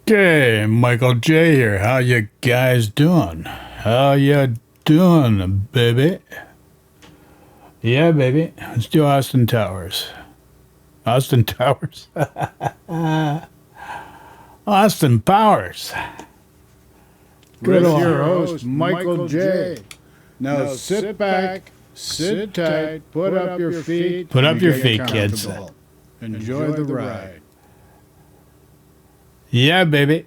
Okay, Michael J here. How you guys doing? How you doing, baby? Yeah, baby. Let's do Austin Towers. Austin Towers? Austin Powers. With your host, Michael J. Now sit back, sit tight, put up your feet. Put up your feet, kids. Enjoy the ride. Yeah, baby.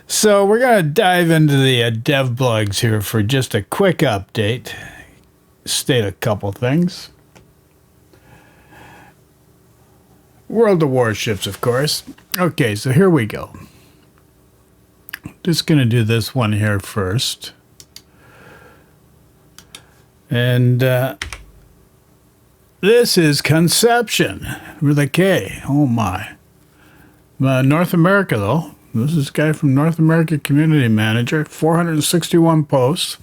So we're going to dive into the dev blogs here for just a quick update. State a couple things. World of Warships, of course. Okay, so here we go. Just going to do this one here first. And this is Conception with a K. Oh, my. North America, though. This is a guy from North America Community Manager. 461 posts.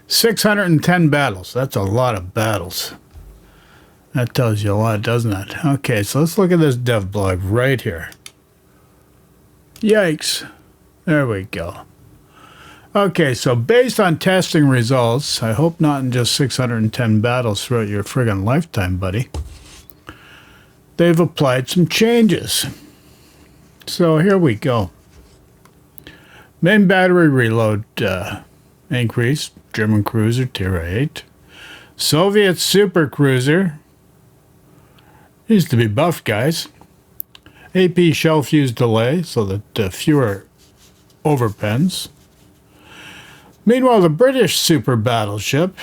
610 battles. That's a lot of battles. That tells you a lot, doesn't it? Okay, so let's look at this dev blog right here. Yikes. There we go. Okay, so based on testing results, I hope not in just 610 battles throughout your friggin' lifetime, buddy, they've applied some changes. So here we go. Main battery reload increased. German cruiser, tier 8. Soviet super cruiser. Needs to be buffed, guys. AP shell fuse delay so that fewer overpens. Meanwhile, the British super battleship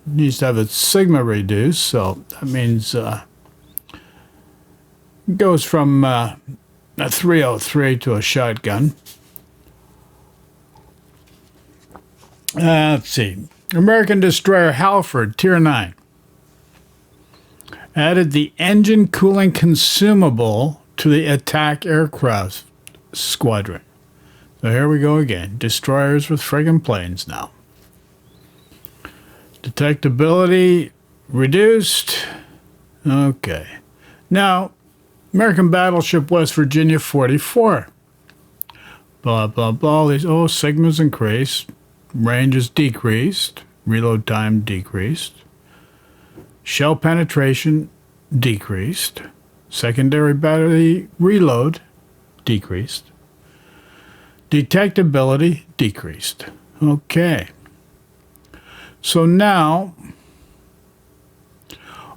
needs to have its sigma reduced, so that means goes from a 303 to a shotgun. Let's see. American destroyer Halford, tier 9. Added the engine cooling consumable to the attack aircraft squadron. So here we go again. Destroyers with friggin' planes now. Detectability reduced. Okay. Now, American battleship West Virginia 44. Blah, blah, blah. These, sigmas increased. Range is decreased. Reload time decreased. Shell penetration decreased. Secondary battery reload decreased. Detectability decreased. Okay. So now,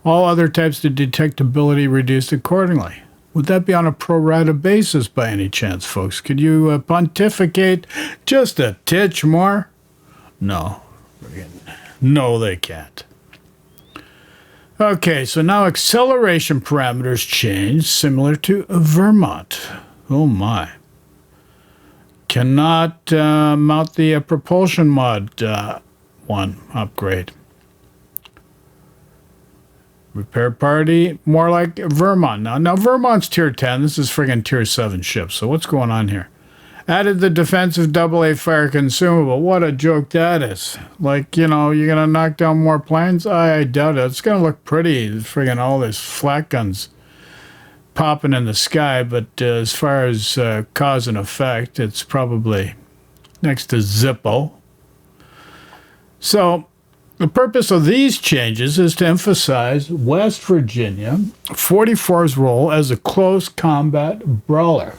all other types of detectability reduced accordingly. Would that be on a pro rata basis by any chance, folks? Could you pontificate just a titch more? No. No, they can't. Okay, so now acceleration parameters change, similar to Vermont. Oh my. Cannot mount the propulsion mod 1 upgrade. Repair party, more like Vermont. Now Vermont's tier 10. This is friggin' tier 7 ship. So what's going on here? Added the defensive AA fire consumable. What a joke that is. Like, you're going to knock down more planes? I doubt it. It's going to look pretty. Friggin' all these flak guns popping in the sky. But as far as cause and effect, it's probably next to Zippo. So the purpose of these changes is to emphasize West Virginia 44's role as a close combat brawler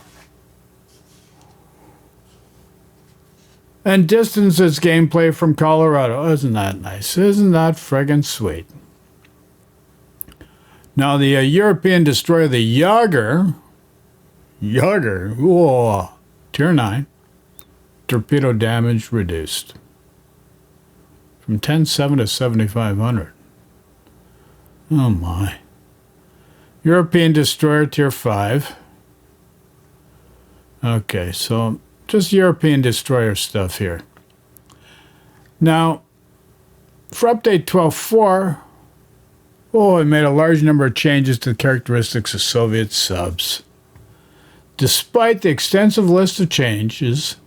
and distance its gameplay from Colorado. Isn't that nice? Isn't that friggin' sweet? Now the European destroyer, the Yager, whoa, tier 9, torpedo damage reduced. From 10.7 to 7,500. Oh my. European destroyer tier 5. Okay, so just European destroyer stuff here. Now, for update 12.4, it made a large number of changes to the characteristics of Soviet subs. Despite the extensive list of changes,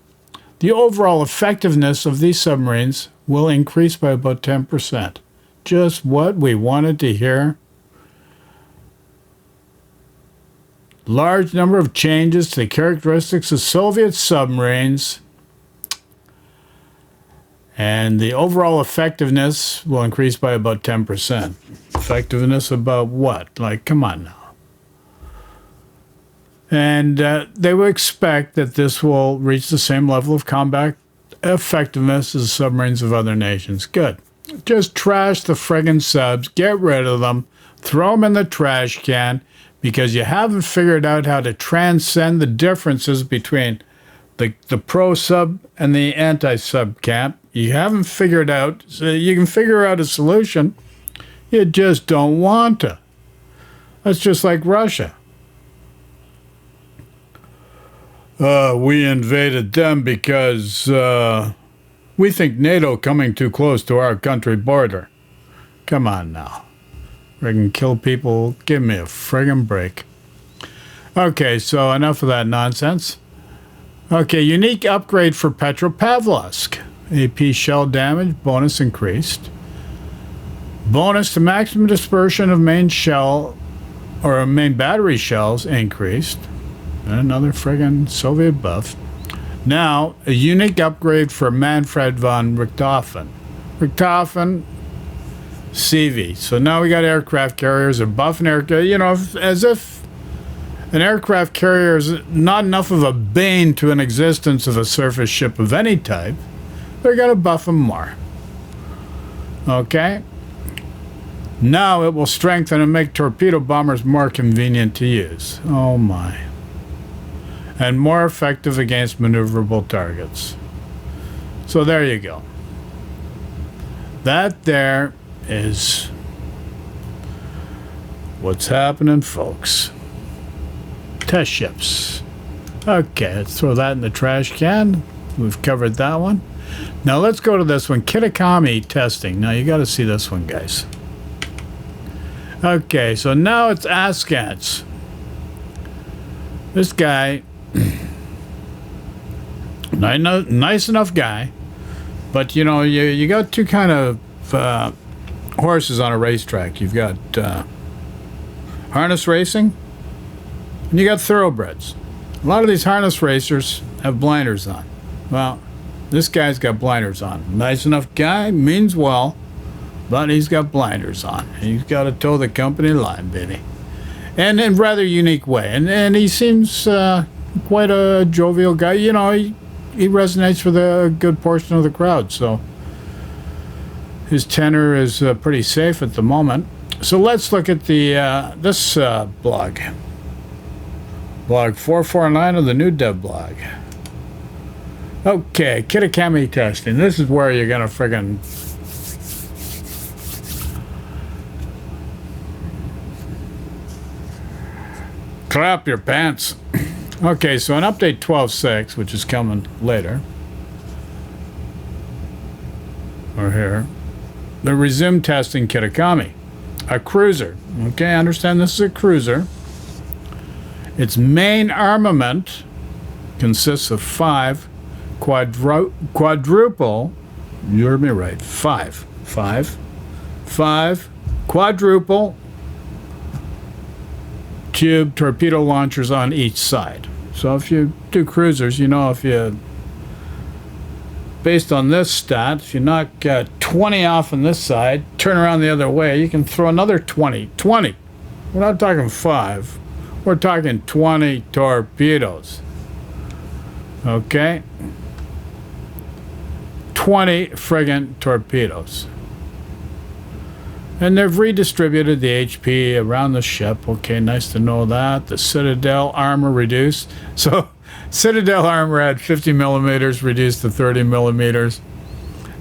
the overall effectiveness of these submarines will increase by about 10%. Just what we wanted to hear. large number of changes to the characteristics of Soviet submarines, and the overall effectiveness will increase by about 10%. Effectiveness about what? Like, come on now. And they will expect that this will reach the same level of combat effectiveness as submarines of other nations. Good. Just trash the friggin' subs, get rid of them, throw them in the trash can, because you haven't figured out how to transcend the differences between the pro-sub and the anti-sub camp. You haven't figured out, so you can figure out a solution, you just don't want to. That's just like Russia. We invaded them because we think NATO coming too close to our country border. Come on now. Friggin' kill people. Give me a friggin' break. Okay, so enough of that nonsense. Okay, unique upgrade for Petropavlovsk. AP shell damage, bonus increased. Bonus to maximum dispersion of main shell or main battery shells increased. Another friggin' Soviet buff. Now, a unique upgrade for Manfred von Richthofen. Richthofen, CV. So now we got aircraft carriers, a buff and aircraft, you know, as if an aircraft carrier is not enough of a bane to an existence of a surface ship of any type. They're going to buff them more. Okay? Now it will strengthen and make torpedo bombers more convenient to use. Oh my. And more effective against maneuverable targets. So there you go. That there is what's happening, folks. Test ships. Okay, let's throw that in the trash can. We've covered that one. Now let's go to this one, Kitakami testing. Now you got to see this one, guys. Okay, so now it's Askance. This guy, nice enough guy, but you know, you got two kind of horses on a racetrack. You've got harness racing, and you got thoroughbreds. A lot of these harness racers have blinders on. Well, this guy's got blinders on. Nice enough guy, means well, but he's got blinders on. He's got to toe the company line, baby. And in a rather unique way. And he seems quite a jovial guy. You know, he resonates with a good portion of the crowd. So his tenor is pretty safe at the moment. So let's look at the this blog. Blog 449 of the new dev blog. Okay, Kitakami testing. This is where you're going to friggin' crap your pants. Okay, so in update 12.6, which is coming later, or here, they resumed testing Kitakami, a cruiser. Okay, I understand this is a cruiser. Its main armament consists of 5 quadruple, you heard me right, 5 quadruple tube torpedo launchers on each side. So if you do cruisers, you know, if you, based on this stat, if you knock 20 off on this side, turn around the other way, you can throw another 20. We're not talking 5. We're talking 20 torpedoes. Okay? 20 friggin' torpedoes. And they've redistributed the HP around the ship. Okay, nice to know that. The Citadel armor reduced. So, Citadel armor had 50 millimeters reduced to 30 millimeters.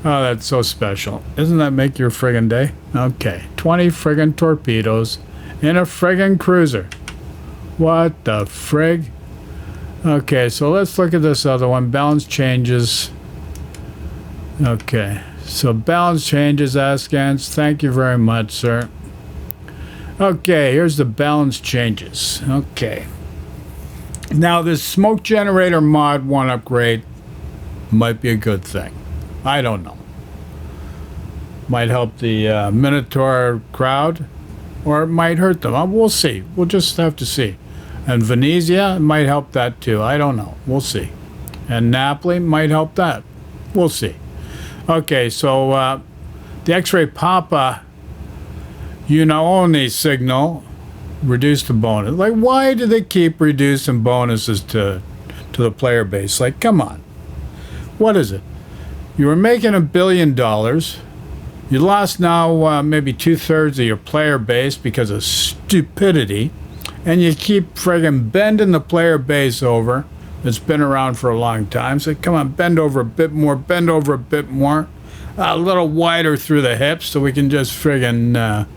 Oh, that's so special. Doesn't that make your friggin' day? Okay, 20 friggin' torpedoes in a friggin' cruiser. What the frig? Okay, so let's look at this other one. Balance changes. Okay. So balance changes, Askance. Thank you very much, sir. Okay, here's the balance changes. Okay. Now this smoke generator mod 1 upgrade might be a good thing. I don't know. Might help the Minotaur crowd, or it might hurt them. We'll see. We'll just have to see. And Venezia might help that too. I don't know. We'll see. And Napoli might help that. We'll see. Okay, so the X-ray Papa, only signal, reduce the bonus. Like, why do they keep reducing bonuses to the player base? Like, come on. What is it? You were making $1 billion. You lost now maybe 2/3 of your player base because of stupidity. And you keep friggin' bending the player base over. It's been around for a long time. So come on, bend over a bit more, bend over a bit more. A little wider through the hips so we can just friggin'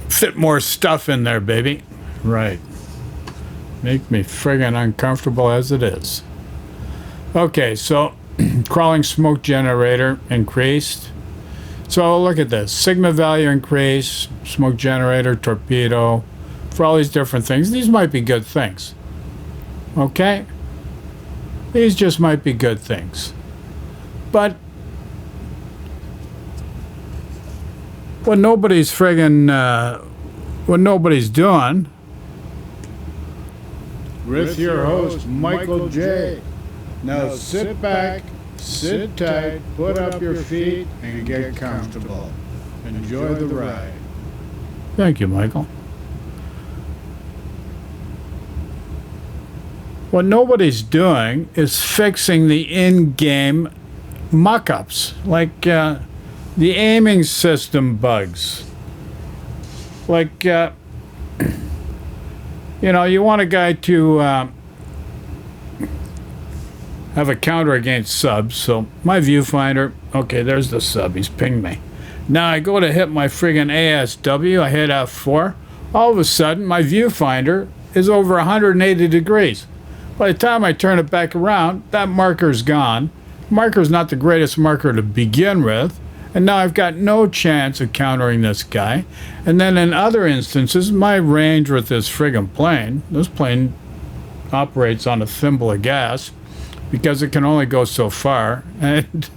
fit more stuff in there, baby. Right. Make me friggin' uncomfortable as it is. Okay, so crawling smoke generator increased. So look at this. Sigma value increase, smoke generator, torpedo, for all these different things. These might be good things. Okay? These just might be good things. But what nobody's doing. With your host, Michael J. Now sit back, sit tight, put up your feet, and get comfortable. Enjoy the ride. Thank you, Michael. What nobody's doing is fixing the in-game muck-ups, like the aiming system bugs. Like, you want a guy to have a counter against subs. So my viewfinder, okay, there's the sub. He's pinged me. Now I go to hit my friggin' ASW. I hit F4. All of a sudden, my viewfinder is over 180 degrees. By the time I turn it back around, that marker's gone. Marker's not the greatest marker to begin with. And now I've got no chance of countering this guy. And then in other instances, my range with this friggin' plane, this plane operates on a thimble of gas because it can only go so far. And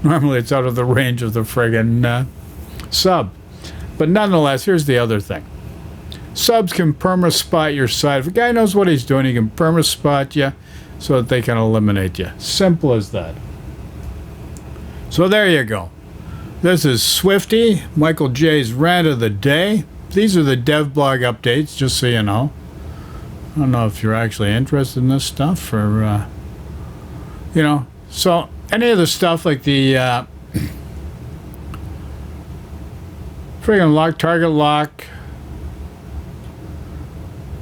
normally it's out of the range of the friggin' sub. But nonetheless, here's the other thing. Subs can perma-spot your side. If a guy knows what he's doing, he can perma-spot you so that they can eliminate you. Simple as that. So there you go. This is Swifty, Michael J's rant of the day. These are the dev blog updates, just so you know. I don't know if you're actually interested in this stuff or, So any of the stuff like the friggin' lock, target lock,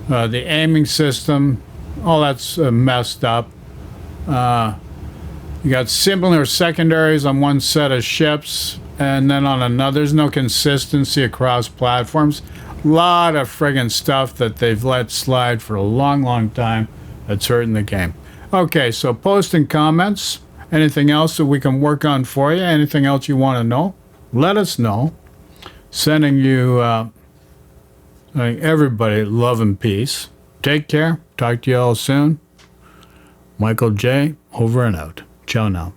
the aiming system, all that's messed up. You got similar secondaries on one set of ships and then on another. There's no consistency across platforms. A lot of friggin' stuff that they've let slide for a long, long time that's hurting the game. Okay, so post in comments. Anything else that we can work on for you? Anything else you want to know? Let us know. Sending you everybody love and peace. Take care. Talk to you all soon. Michael J. over and out. Ciao now.